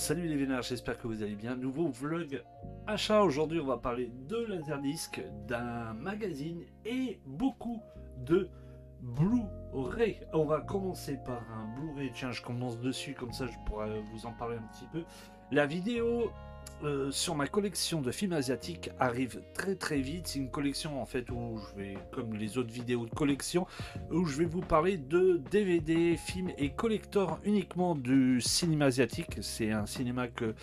Salut les vénards, j'espère que vous allez bien. Nouveau vlog achat. Aujourd'hui, on va parler de Laserdisc, d'un magazine et beaucoup de Blu-ray. On va commencer par un Blu-ray. Tiens, je commence dessus, comme ça je pourrais vous en parler un petit peu. La vidéo sur ma collection de films asiatiques arrive très vite. C'est une collection en fait où je vais, comme les autres vidéos de collection, où je vais vous parler de DVD, films et collectors uniquement du cinéma asiatique. C'est un cinéma que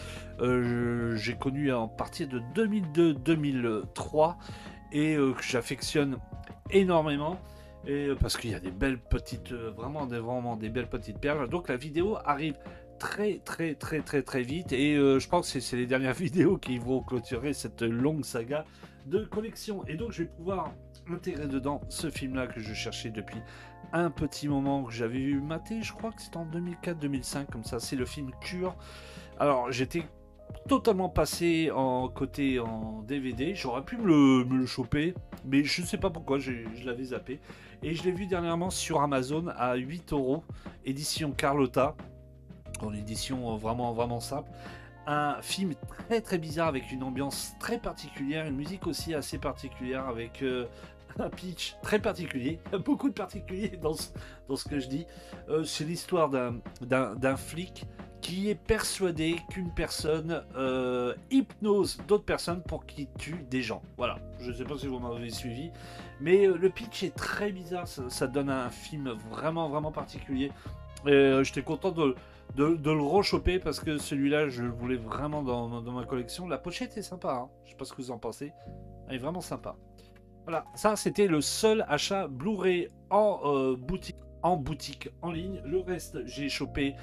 j'ai connu à partir de 2002-2003 et que j'affectionne énormément. Et parce qu'il y a des belles petites, vraiment des belles petites perles. Donc la vidéo arrive très vite et je pense que c'est les dernières vidéos qui vont clôturer cette longue saga de collection. Et donc je vais pouvoir intégrer dedans ce film là que je cherchais depuis un petit moment, que j'avais vu maté, je crois que c'était en 2004-2005 comme ça. C'est le film Cure. Alors j'étais totalement passé en côté en DVD, j'aurais pu me le choper, mais je sais pas pourquoi, je l'avais zappé. Et je l'ai vu dernièrement sur Amazon à 8 €, édition Carlotta, en édition vraiment simple. Un film très bizarre avec une ambiance très particulière, une musique aussi assez particulière avec un pitch très particulier. Il y a beaucoup de particuliers dans ce que je dis. C'est l'histoire d'un flic qui est persuadé qu'une personne hypnose d'autres personnes pour qu'il tue des gens. Voilà, je ne sais pas si vous m'avez suivi, mais le pitch est très bizarre, ça donne un film vraiment particulier. J'étais content de le rechoper parce que celui-là, je le voulais vraiment dans ma collection. La pochette est sympa, hein. Je sais pas ce que vous en pensez, elle est vraiment sympa. Voilà, ça c'était le seul achat Blu-ray en boutique en ligne. Le reste, j'ai chopé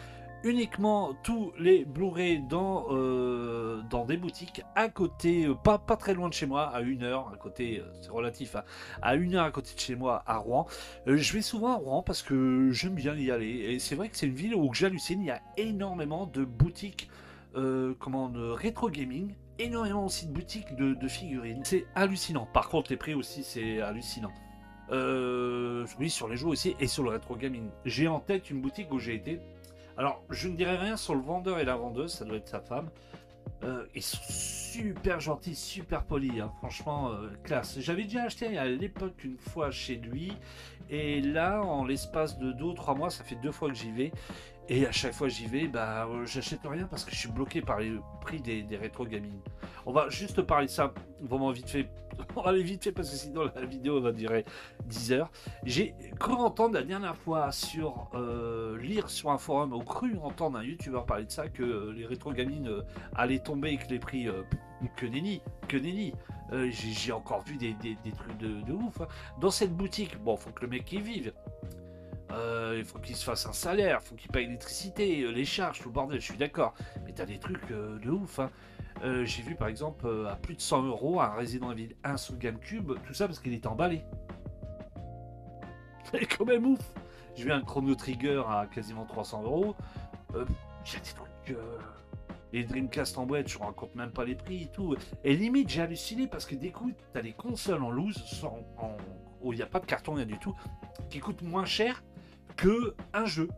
uniquement tous les Blu-ray dans des boutiques à côté, pas très loin de chez moi, à 1 heure, à côté, c'est relatif, hein, à 1 heure à côté de chez moi, à Rouen. Je vais souvent à Rouen parce que j'aime bien y aller, et c'est vrai que c'est une ville où j'hallucine, il y a énormément de boutiques de rétro gaming, énormément aussi de boutiques de figurines, c'est hallucinant. Par contre, les prix aussi, c'est hallucinant. Oui, sur les jeux aussi, et sur le rétro gaming. J'ai en tête une boutique où j'ai été. Alors, je ne dirai rien sur le vendeur et la vendeuse, ça doit être sa femme. Ils sont super gentils, super polis, hein. Franchement, classe. J'avais déjà acheté à l'époque une fois chez lui, et là, en l'espace de 2 ou 3 mois, ça fait 2 fois que j'y vais. Et à chaque fois que j'y vais, j'achète rien parce que je suis bloqué par les prix des rétro gaming. On va juste parler de ça vraiment vite fait. On va aller vite fait parce que sinon la vidéo va durer 10 heures. J'ai cru entendre la dernière fois lire sur un forum, ou cru entendre un youtubeur parler de ça, que les rétro gaming allaient tomber et que les prix que nenni. J'ai encore vu des trucs de ouf, hein. Dans cette boutique, bon, faut que le mec y vive. Il faut qu'il se fasse un salaire, il faut qu'il paye l'électricité, les charges, tout le bordel, je suis d'accord. Mais t'as des trucs de ouf, hein. J'ai vu par exemple à plus de 100 € un Resident Evil 1 sous GameCube, tout ça parce qu'il est emballé. C'est quand même ouf. J'ai vu un Chrono Trigger à quasiment 300 €. J'ai des trucs. Les Dreamcast en boîte, je ne raconte même pas les prix et tout. Et limite, j'ai halluciné parce que des coups, t'as des consoles en loose, où il n'y a pas de carton, rien du tout, qui coûtent moins cher que un jeu.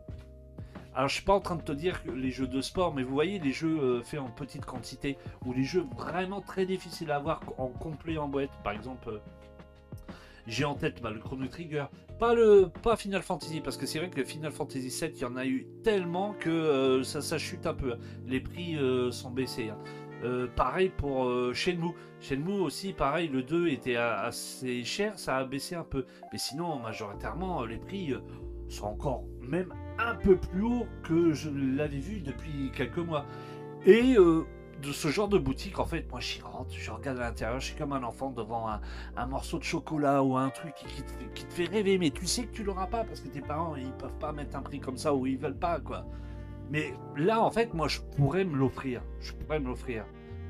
Alors je suis pas en train de te dire que les jeux de sport, mais vous voyez les jeux faits en petite quantité, ou les jeux vraiment très difficiles à avoir en complet en boîte. Par exemple, j'ai en tête le Chrono Trigger, pas Final Fantasy, parce que c'est vrai que le Final Fantasy 7, il y en a eu tellement que ça chute un peu, hein. Les prix sont baissés, hein. Pareil pour Shenmue. Shenmue aussi, pareil, le 2 était assez cher, ça a baissé un peu. Mais sinon, majoritairement, les prix sont encore même un peu plus hauts que je l'avais vu depuis quelques mois. Et de ce genre de boutique, en fait, moi je rentre, je regarde à l'intérieur, je suis comme un enfant devant un morceau de chocolat ou un truc qui te fait rêver, mais tu sais que tu l'auras pas parce que tes parents ils peuvent pas mettre un prix comme ça ou ils veulent pas, quoi. Mais là, en fait, moi je pourrais me l'offrir.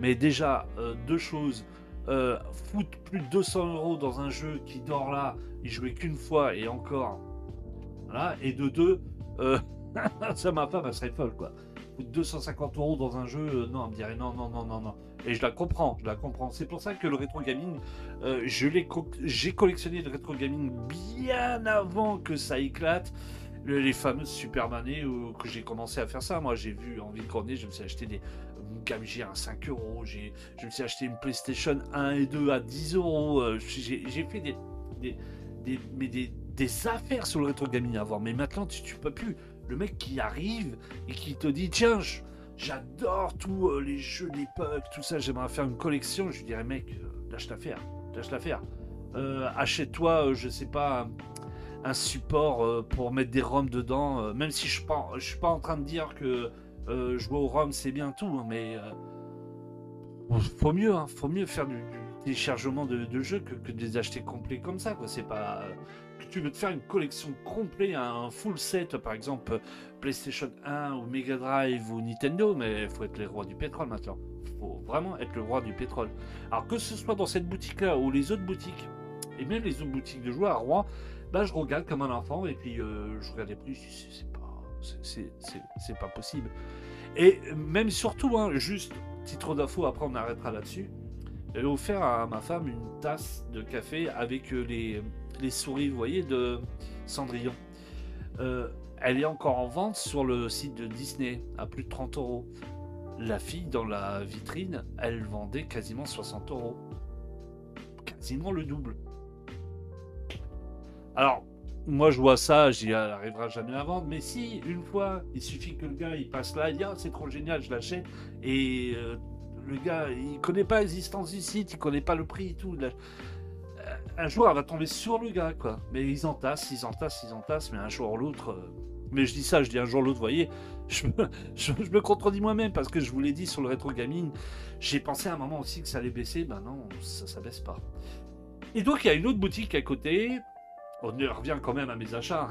Mais déjà, deux choses. Foutre plus de 200 € dans un jeu qui dort là, y jouer qu'une fois et encore. Voilà. Et de deux, ça, ma femme, elle serait folle, quoi. Foutre 250 € dans un jeu, non, elle me dirait non. Et je la comprends. C'est pour ça que le rétro gaming, j'ai collectionné le rétro gaming bien avant que ça éclate. les fameuses Supermanées que j'ai commencé à faire ça. Moi, j'ai vu en vide-grenier, je me suis acheté une Game Gear à 5 euros, je me suis acheté une PlayStation 1 et 2 à 10 euros. J'ai fait des, des affaires sur le rétro gaming à voir. Mais maintenant, tu peux plus. Le mec qui arrive et qui te dit, tiens, j'adore tous les jeux d'époque, tout ça, j'aimerais faire une collection. Je lui dirais, mec, lâche l'affaire, lâche l'affaire. Achète-toi, je sais pas, un support pour mettre des ROM dedans, même si je suis pas en train de dire que jouer au ROM c'est bien tout, hein, mais faut mieux faire du téléchargement de jeux que de les acheter complets comme ça, quoi. C'est pas que tu veux te faire une collection complète, un full set, par exemple PlayStation 1 ou Mega Drive ou Nintendo, mais faut être les rois du pétrole maintenant. Faut vraiment être le roi du pétrole. Alors que ce soit dans cette boutique-là ou les autres boutiques, et même les autres boutiques de joueurs à Rouen, bah, je regarde comme un enfant et puis je regarde les prix, c'est pas possible. Et même surtout, hein, juste titre d'info, après on arrêtera là-dessus. J'avais offert à ma femme une tasse de café avec les souris, vous voyez, de Cendrillon. Elle est encore en vente sur le site de Disney à plus de 30 euros. La fille dans la vitrine, elle vendait quasiment 60 euros. Quasiment le double. Alors, moi je vois ça, j'y arrivera jamais à vendre, mais si, une fois, il suffit que le gars il passe là, il dit ah c'est trop génial, je l'achète, et le gars il connaît pas l'existence du site, il connaît pas le prix et tout. Un jour elle va tomber sur le gars, quoi. Mais ils entassent, mais un jour ou l'autre. Mais je dis ça, je dis un jour ou l'autre, vous voyez, je me contredis moi-même parce que je vous l'ai dit sur le rétro gaming, j'ai pensé à un moment aussi que ça allait baisser, ben non, ça baisse pas. Et donc il y a une autre boutique à côté. On revient quand même à mes achats.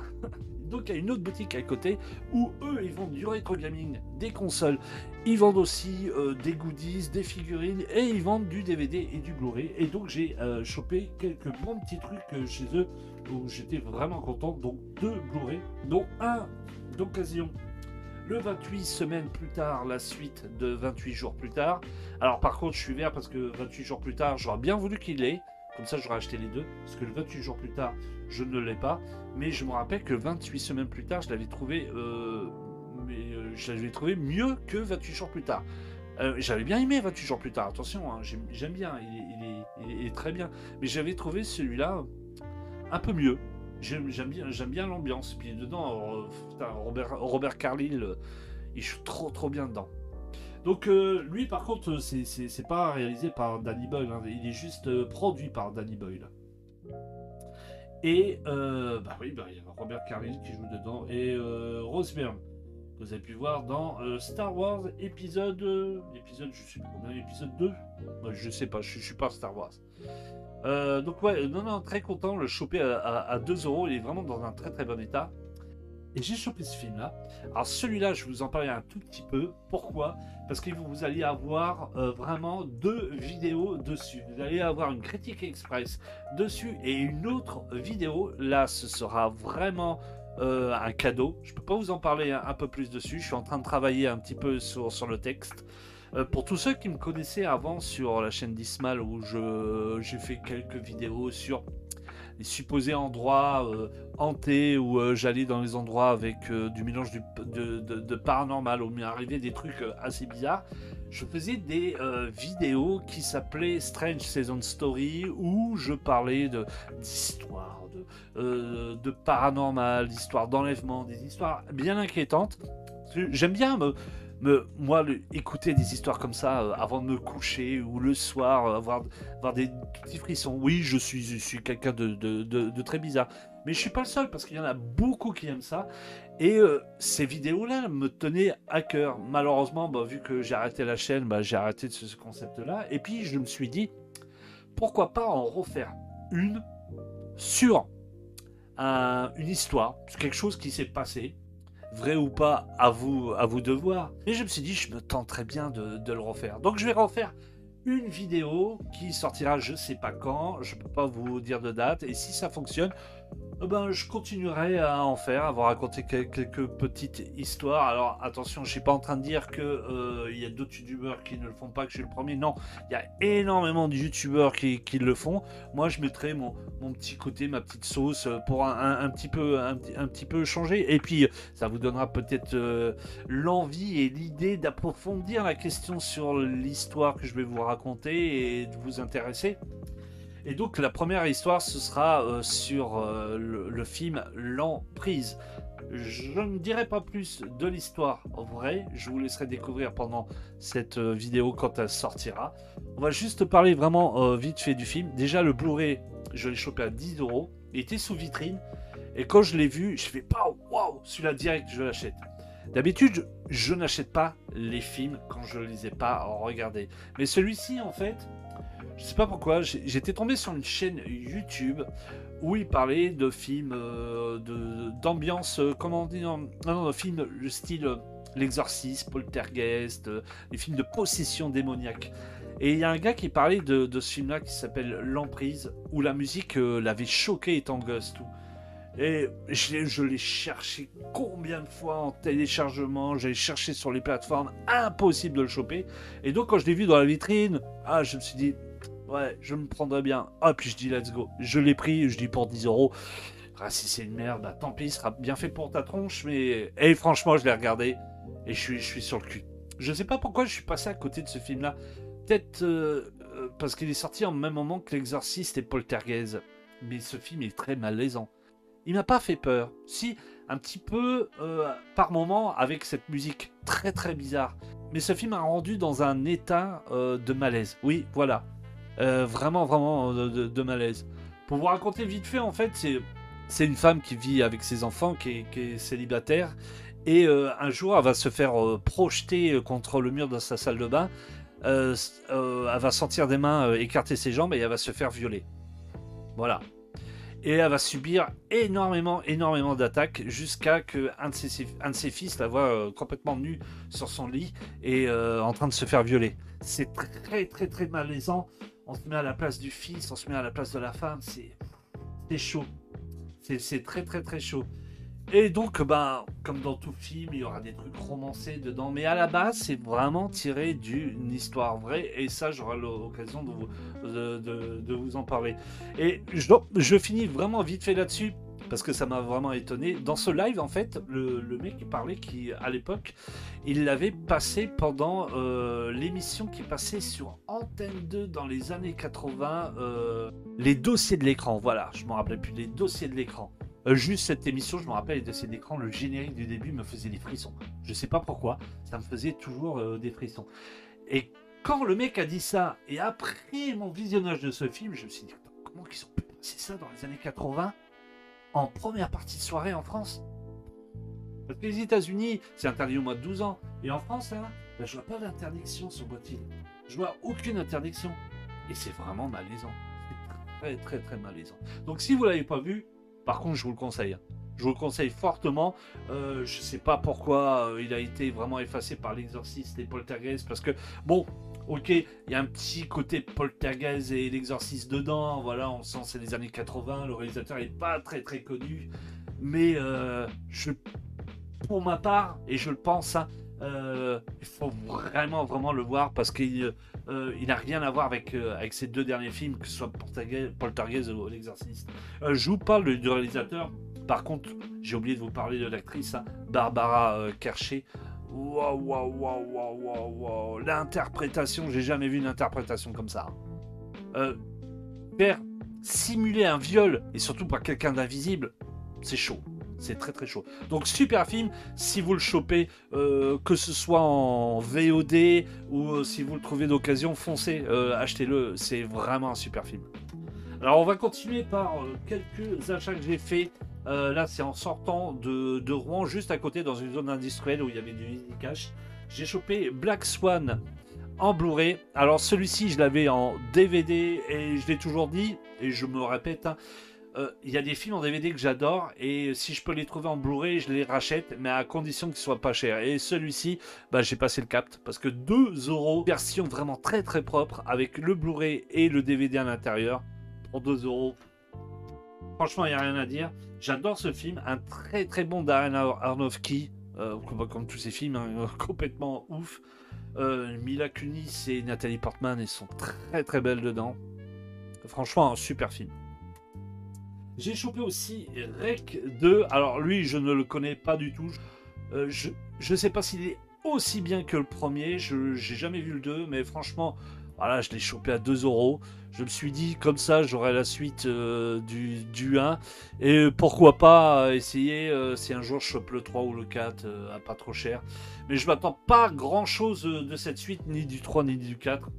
Donc il y a une autre boutique à côté où eux ils vendent du rétro gaming, des consoles, ils vendent aussi des goodies, des figurines et ils vendent du DVD et du Blu-ray. Et donc j'ai chopé quelques bons petits trucs chez eux où j'étais vraiment content. Donc 2 Blu-ray, dont un d'occasion. Le 28 semaines plus tard, la suite de 28 jours plus tard. Alors par contre je suis vert parce que 28 jours plus tard j'aurais bien voulu qu'il l'ait. Comme ça, j'aurais acheté les deux. Parce que le 28 jours plus tard, je ne l'ai pas. Mais je me rappelle que 28 semaines plus tard, je l'avais trouvé, mieux que 28 jours plus tard. J'avais bien aimé 28 jours plus tard. Attention, hein, j'aime bien. Il est très bien. Mais j'avais trouvé celui-là un peu mieux. J'aime bien l'ambiance. Puis dedans, Robert Carlyle, il joue trop bien dedans. Donc lui par contre c'est pas réalisé par Danny Boyle, hein, il est juste produit par Danny Boyle. Et bah oui, bah, il y a Robert Carlyle qui joue dedans et Rose Byrne, que vous avez pu voir dans Star Wars épisode je sais pas combien, épisode 2, bah, je sais pas, je suis pas Star Wars. Donc ouais, non, très content, le choper à 2 euros, il est vraiment dans un très bon état. Et j'ai chopé ce film-là. Alors celui-là, je vous en parlais un tout petit peu. Pourquoi? Parce que vous allez avoir vraiment 2 vidéos dessus. Vous allez avoir une critique express dessus et une autre vidéo. Là, ce sera vraiment un cadeau. Je peux pas vous en parler un peu plus dessus. Je suis en train de travailler un petit peu sur le texte. Pour tous ceux qui me connaissaient avant sur la chaîne d'Ismal, où j'ai fait quelques vidéos sur les supposés endroits hantés où j'allais dans les endroits avec du mélange de paranormal où m'est arrivé des trucs assez bizarres. Je faisais des vidéos qui s'appelaient Strange Season Story où je parlais d'histoires, de paranormal, d'histoires d'enlèvement, des histoires bien inquiétantes. J'aime bien écouter des histoires comme ça avant de me coucher ou le soir, avoir des petits frissons. Oui, je suis quelqu'un de très bizarre. Mais je suis pas le seul parce qu'il y en a beaucoup qui aiment ça. Et ces vidéos-là me tenaient à cœur. Malheureusement, vu que j'ai arrêté la chaîne, j'ai arrêté de ce concept-là. Et puis je me suis dit, pourquoi pas en refaire une sur une histoire, sur quelque chose qui s'est passé. Vrai ou pas, à vous de voir. Et je me suis dit, je me tente très bien de le refaire. Donc je vais refaire une vidéo qui sortira je sais pas quand, je peux pas vous dire de date. Et si ça fonctionne, Ben, je continuerai à en faire, à vous raconter quelques petites histoires. Alors attention, je suis pas en train de dire que il y a d'autres youtubeurs qui ne le font pas, que je suis le premier. Non, il y a énormément de youtubeurs qui le font. Moi, je mettrai mon petit côté, ma petite sauce pour un petit peu, un petit peu changer. Et puis, ça vous donnera peut-être l'envie et l'idée d'approfondir la question sur l'histoire que je vais vous raconter et de vous intéresser. Et donc la première histoire, ce sera sur le film L'Emprise. Je ne dirai pas plus de l'histoire vraie, je vous laisserai découvrir pendant cette vidéo quand elle sortira. On va juste parler vraiment vite fait du film. Déjà le Blu-ray, je l'ai chopé à 10 €, il était sous vitrine, et quand je l'ai vu, je fais pas waouh, celui-là direct, je l'achète. D'habitude, je n'achète pas les films quand je ne les ai pas regardés. Mais celui-ci, en fait, je sais pas pourquoi, j'étais tombé sur une chaîne YouTube où il parlait de films d'ambiance, comment on dit, non, de films le style L'Exorciste, Poltergeist, des films de possession démoniaque. Et il y a un gars qui parlait de ce film-là qui s'appelle L'Emprise, où la musique l'avait choqué étant gosse, tout. Et je l'ai cherché combien de fois en téléchargement, j'ai cherché sur les plateformes, impossible de le choper. Et donc quand je l'ai vu dans la vitrine, je me suis dit, ouais, je me prendrais bien. Ah, puis je dis let's go. Je l'ai pris, je dis pour 10 €. Ah, si c'est une merde, bah tant pis, ce sera bien fait pour ta tronche. Mais et franchement, je l'ai regardé et je suis sur le cul. Je sais pas pourquoi je suis passé à côté de ce film-là. Peut-être parce qu'il est sorti en même moment que L'Exorciste et Poltergeist. Mais ce film est très malaisant. Il m'a pas fait peur. Si, un petit peu par moment avec cette musique très très bizarre. Mais ce film m'a rendu dans un état de malaise. Oui, voilà. Vraiment, vraiment de malaise. Pour vous raconter vite fait, en fait, c'est une femme qui vit avec ses enfants, qui est célibataire. Et un jour, elle va se faire projeter contre le mur de sa salle de bain. Elle va sentir des mains écarter ses jambes et elle va se faire violer. Voilà. Et elle va subir énormément d'attaques jusqu'à que un de ses fils la voit complètement nu sur son lit et en train de se faire violer. C'est très malaisant. On se met à la place du fils, on se met à la place de la femme. C'est chaud. C'est très chaud. Et donc, ben, comme dans tout film, il y aura des trucs romancés dedans. Mais à la base, c'est vraiment tiré d'une histoire vraie. Et ça, j'aurai l'occasion de vous en parler. Et je finis vraiment vite fait là-dessus, parce que ça m'a vraiment étonné. Dans ce live, en fait, le mec qui parlait, qui, à l'époque, il l'avait passé pendant l'émission qui passait sur Antenne 2 dans les années 80. Les dossiers de l'écran, voilà, je ne me rappelais plus, les dossiers de l'écran. Juste cette émission, je me rappelle, les dossiers d'écran, le générique du début me faisait des frissons. Je sais pas pourquoi, ça me faisait toujours des frissons. Et quand le mec a dit ça, et après mon visionnage de ce film, je me suis dit, comment ils ont pu passer ça dans les années 80 en première partie de soirée en France? Parce que les États-Unis, c'est interdit au moins de 12 ans. Et en France, là, ben, je vois pas d'interdiction sur boîtier. Je vois aucune interdiction. Et c'est vraiment malaisant. C'est très malaisant. Donc si vous l'avez pas vu, par contre, je vous le conseille. Je vous le conseille fortement. Je sais pas pourquoi il a été vraiment effacé par L'Exorciste et Poltergeist. Parce que, bon, ok, il y a un petit côté Poltergeist et L'Exorciste dedans. Voilà, on sent c'est les années 80. Le réalisateur n'est pas très connu. Mais pour ma part, et je le pense, hein, il faut vraiment le voir parce qu'il n'a rien à voir avec ces deux derniers films, que ce soit Poltergeist ou L'Exorciste. Je vous parle du réalisateur. Par contre, j'ai oublié de vous parler de l'actrice, hein, Barbara Kershé. Waouh. L'interprétation, j'ai jamais vu une interprétation comme ça. Faire simuler un viol, et surtout par quelqu'un d'invisible, c'est chaud. C'est très chaud. Donc super film, si vous le chopez, que ce soit en VOD ou si vous le trouvez d'occasion, foncez, achetez-le, c'est vraiment un super film. Alors on va continuer par quelques achats que j'ai fait. Là c'est en sortant de Rouen, juste à côté dans une zone industrielle où il y avait du Easy Cash. J'ai chopé Black Swan en Blu-ray. Alors celui-ci je l'avais en DVD et je l'ai toujours dit, et je me répète, hein, y a des films en DVD que j'adore et si je peux les trouver en Blu-ray, je les rachète, mais à condition qu'ils soient pas chers. Et celui-ci, bah, j'ai passé le cap parce que 2 €, version vraiment très propre avec le Blu-ray et le DVD à l'intérieur, pour 2 €. Franchement, il n'y a rien à dire. J'adore ce film. Un très très bon Darren Aronofsky, comme tous ses films, hein, complètement ouf. Mila Kunis et Nathalie Portman, elles sont très très belles dedans. Franchement, un super film. J'ai chopé aussi Rec 2. Alors lui, je ne le connais pas du tout. Je ne sais pas s'il est aussi bien que le premier. Je n'ai jamais vu le 2, mais franchement, voilà, je l'ai chopé à 2 euros. Je me suis dit, comme ça, j'aurai la suite du 1. Et pourquoi pas essayer, si un jour je chope le 3 ou le 4, à pas trop cher. Mais je m'attends pas grand chose de cette suite, ni du 3 ni du 4.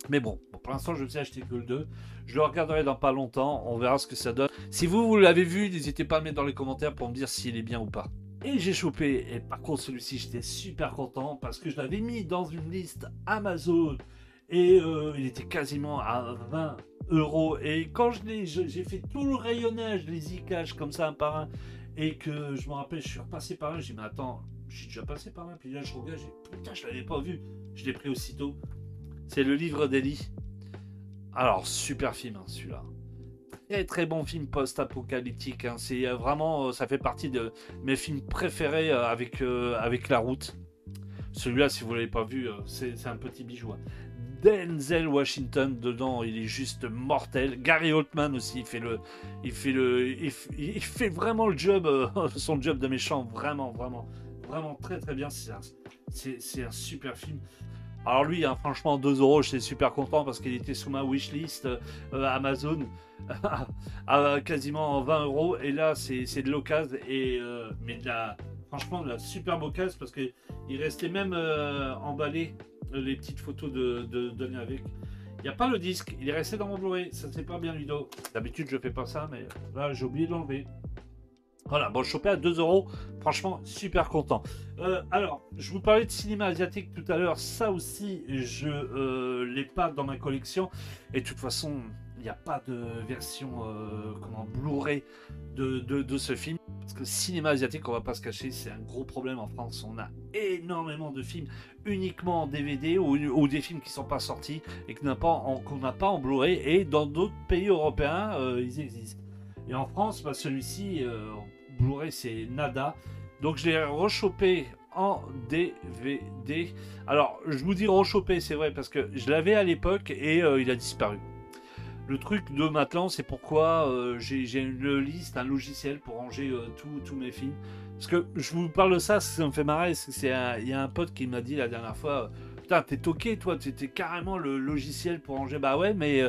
Mais bon, pour l'instant, je me suis acheté que le 2. Je le regarderai dans pas longtemps. On verra ce que ça donne. Si vous l'avez vu, n'hésitez pas à le mettre dans les commentaires pour me dire s'il est bien ou pas. Et j'ai chopé, et par contre celui-ci j'étais super content parce que je l'avais mis dans une liste Amazon et il était quasiment à 20 euros. Et quand j'ai fait tout le rayonnage, les e-cash comme ça un par un, et que je me rappelle, je suis repassé par là, j'ai dit mais attends, j'ai déjà passé par là, puis là je regarde, putain, je l'avais pas vu, je l'ai pris aussitôt. C'est le livre d'Eli. Alors super film hein, celui-là. Très très bon film post-apocalyptique. Hein. C'est vraiment, ça fait partie de mes films préférés avec La Route. Celui-là, si vous l'avez pas vu, c'est un petit bijou. Hein. Denzel Washington dedans, il est juste mortel. Gary Oldman aussi, il fait vraiment le job, son job de méchant, vraiment très très bien. C'est un super film. Alors lui, hein, franchement, 2 euros, j'étais super content parce qu'il était sous ma wishlist Amazon à quasiment 20 euros. Et là, c'est de l'occasion. Mais franchement, de la superbe occasion parce qu'il restait même emballé les petites photos de donner avec. Il n'y a pas le disque, il est resté dans mon Blu-ray. Ça, c'est pas bien, Ludo. D'habitude, je fais pas ça, mais là, j'ai oublié de l'enlever. Voilà, bon, je chopais à 2 euros. Franchement, super content. Alors, je vous parlais de cinéma asiatique tout à l'heure. Ça aussi, je l'ai pas dans ma collection. Et de toute façon, il n'y a pas de version Blu-ray de ce film. Parce que le cinéma asiatique, on va pas se cacher, c'est un gros problème en France. On a énormément de films uniquement en DVD ou des films qui sont pas sortis et qu'on n'a pas en Blu-ray. Et dans d'autres pays européens, ils existent. Et en France, bah, celui-ci, Blu-ray, c'est nada. Donc je l'ai rechopé en DVD. Alors, je vous dis rechopé, c'est vrai, parce que je l'avais à l'époque et il a disparu. Le truc de maintenant, c'est pourquoi j'ai une liste, un logiciel pour ranger tous mes films. Parce que je vous parle de ça, ça me fait marrer. Il y a un pote qui m'a dit la dernière fois... Putain, t'es toqué, toi, t'es carrément le logiciel pour ranger. Bah ouais, mais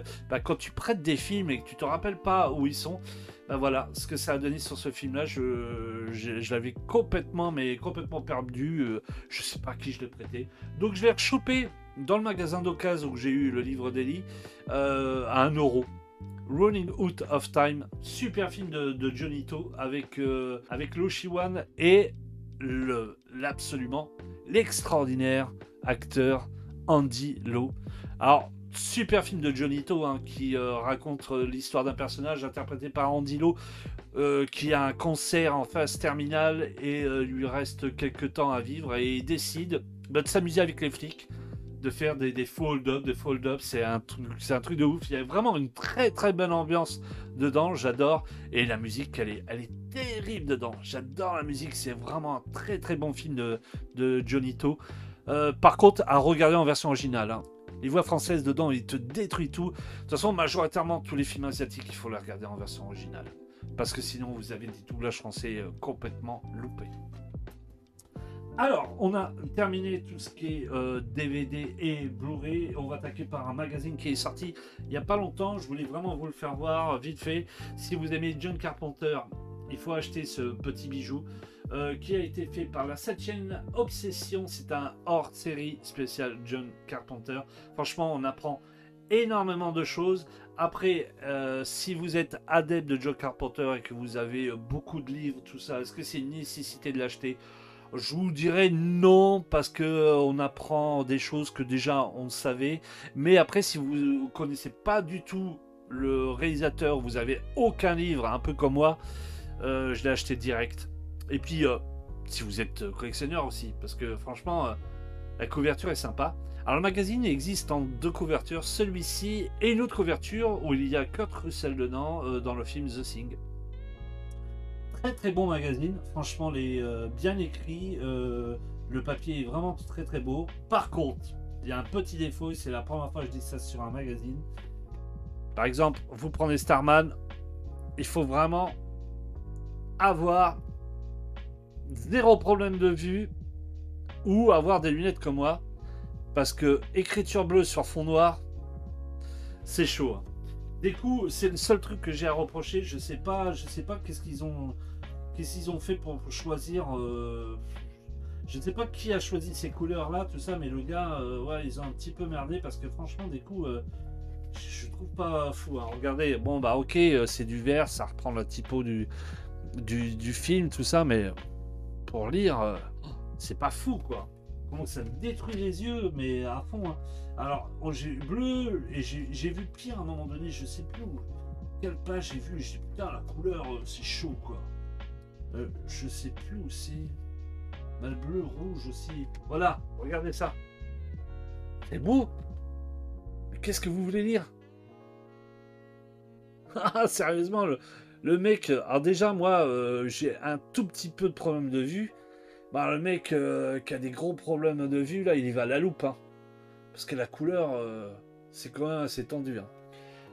quand tu prêtes des films et que tu te rappelles pas où ils sont, bah voilà, ce que ça a donné sur ce film-là, je l'avais complètement perdu. Je sais pas à qui je l'ai prêté. Donc je l'ai rechopé dans le magasin d'occasion où j'ai eu le livre d'Eli à 1 euro. Running Out of Time, super film de Johnny To avec Lo Shi-wan et l'extraordinaire acteur Andy Lau. Alors, super film de Johnny To hein, qui raconte l'histoire d'un personnage interprété par Andy Lau qui a un cancer en phase terminale et lui reste quelques temps à vivre et il décide de s'amuser avec les flics, de faire des fold-up, c'est un truc de ouf. Il y a vraiment une très très bonne ambiance dedans, j'adore. Et la musique, elle est terrible dedans. J'adore la musique, c'est vraiment un très très bon film de Johnny To. Par contre, à regarder en version originale. Hein. Les voix françaises dedans, ils te détruisent tout. De toute façon, majoritairement, tous les films asiatiques, il faut les regarder en version originale. Parce que sinon, vous avez des doublages français complètement loupés. Alors, on a terminé tout ce qui est DVD et Blu-ray. On va attaquer par un magazine qui est sorti il n'y a pas longtemps. Je voulais vraiment vous le faire voir vite fait. Si vous aimez John Carpenter, il faut acheter ce petit bijou qui a été fait par la 7e Obsession. C'est un hors-série spécial John Carpenter. Franchement, on apprend énormément de choses. Après, si vous êtes adepte de John Carpenter et que vous avez beaucoup de livres, tout ça, est-ce que c'est une nécessité de l'acheter ? Je vous dirais non, parce que on apprend des choses que déjà on savait. Mais après, si vous ne connaissez pas du tout le réalisateur, vous avez aucun livre, un peu comme moi, je l'ai acheté direct. Et puis, si vous êtes collectionneur aussi, parce que franchement, La couverture est sympa. Alors le magazine existe en 2 couvertures, celui-ci et une autre couverture où il y a Kurt Russell dedans dans le film The Thing. Très très bon magazine, franchement les bien écrit, le papier est vraiment très très beau. Par contre, il y a un petit défaut, et c'est la première fois que je dis ça sur un magazine. Par exemple, vous prenez Starman, il faut vraiment avoir 0 problème de vue ou avoir des lunettes comme moi. Parce que écriture bleue sur fond noir, c'est chaud. Hein. Du coup, c'est le seul truc que j'ai à reprocher. Je sais pas qu'est-ce qu'ils ont fait pour choisir. Je ne sais pas qui a choisi ces couleurs-là, tout ça, mais le gars, ouais, ils ont un petit peu merdé parce que franchement, des coups, je trouve pas fou. Hein. Regardez, bon bah ok, c'est du vert, ça reprend la typo du film, tout ça, mais pour lire, c'est pas fou quoi. Comment ça me détruit les yeux, mais à fond. Hein. Alors, j'ai eu bleu et j'ai vu pire à un moment donné, je sais plus où. Quelle page j'ai vu, j'ai dit putain, la couleur, c'est chaud quoi. Je sais plus où c'est. Le bleu, rouge aussi. Voilà, regardez ça. C'est beau. Mais qu'est-ce que vous voulez lire? Ah, sérieusement, le mec. Alors, déjà, moi, j'ai un tout petit peu de problème de vue. Bah, le mec qui a des gros problèmes de vue, là, il y va à la loupe. Hein. Parce que la couleur, c'est quand même assez tendu. Hein.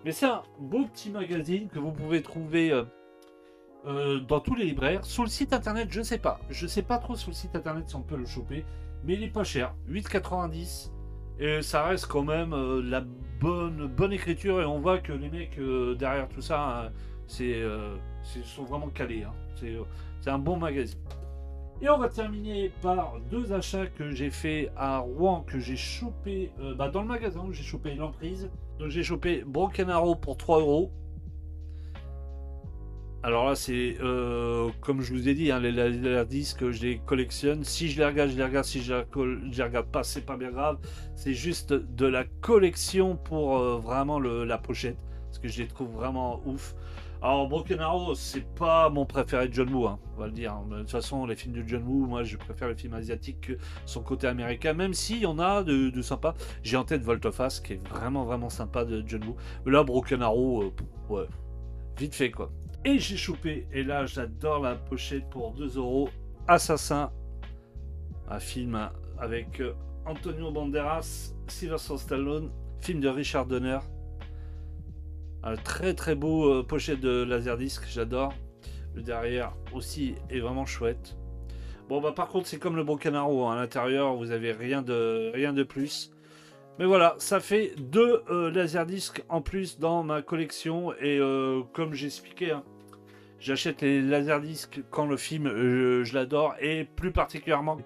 Mais c'est un beau petit magazine que vous pouvez trouver dans tous les libraires. Sur le site internet, je sais pas. Je sais pas trop sur le site internet si on peut le choper. Mais il est pas cher. 8,90. Et ça reste quand même la bonne écriture. Et on voit que les mecs derrière tout ça, sont vraiment calés. Hein. C'est un bon magazine. Et on va terminer par 2 achats que j'ai fait à Rouen, que j'ai chopé dans le magasin où j'ai chopé l'emprise. Donc j'ai chopé Broken Arrow pour 3 €. Alors là, c'est comme je vous ai dit, hein, les disques, je les collectionne. Si je les regarde, je les regarde. Si je les regarde pas, c'est pas bien grave. C'est juste de la collection pour vraiment la pochette. Parce que je les trouve vraiment ouf. Alors, Broken Arrow, c'est pas mon préféré de John Woo, hein, on va le dire. De toute façon, les films de John Woo, moi, je préfère les films asiatiques que son côté américain, même s'il y en a de sympa. J'ai en tête Volteface, qui est vraiment, vraiment sympa de John Woo. Mais là, Broken Arrow, ouais, vite fait, quoi. Et j'ai chopé, et là, j'adore la pochette pour 2 €, Assassin, un film avec Antonio Banderas, Sylvester Stallone, film de Richard Donner. Un très très beau pochette de Laserdisc, j'adore. Le derrière aussi est vraiment chouette. Bon bah par contre c'est comme le Broken Arrow, hein. À l'intérieur vous avez rien de plus. Mais voilà, ça fait 2 Laserdisc en plus dans ma collection. Et comme j'expliquais, hein, j'achète les Laserdisc quand le film je l'adore. Et plus particulièrement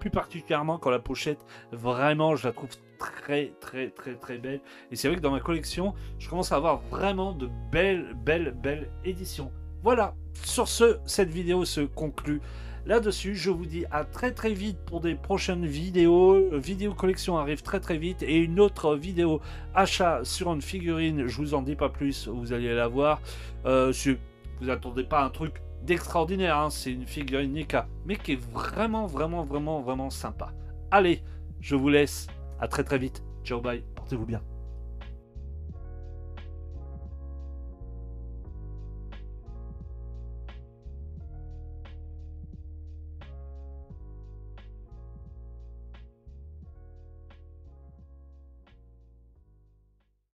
quand la pochette, vraiment je la trouve très très très très belle. Et c'est vrai que dans ma collection, je commence à avoir vraiment de belles éditions. Voilà, sur ce, cette vidéo se conclut là-dessus. Je vous dis à très très vite pour des prochaines vidéos. Vidéo collection arrive très très vite. Et une autre vidéo achat sur une figurine, je vous en dis pas plus, vous allez la voir. Vous attendez pas un truc d'extraordinaire, hein, c'est une figurine NECA, mais qui est vraiment sympa. Allez, je vous laisse. À très très vite. Ciao, bye. Portez-vous bien.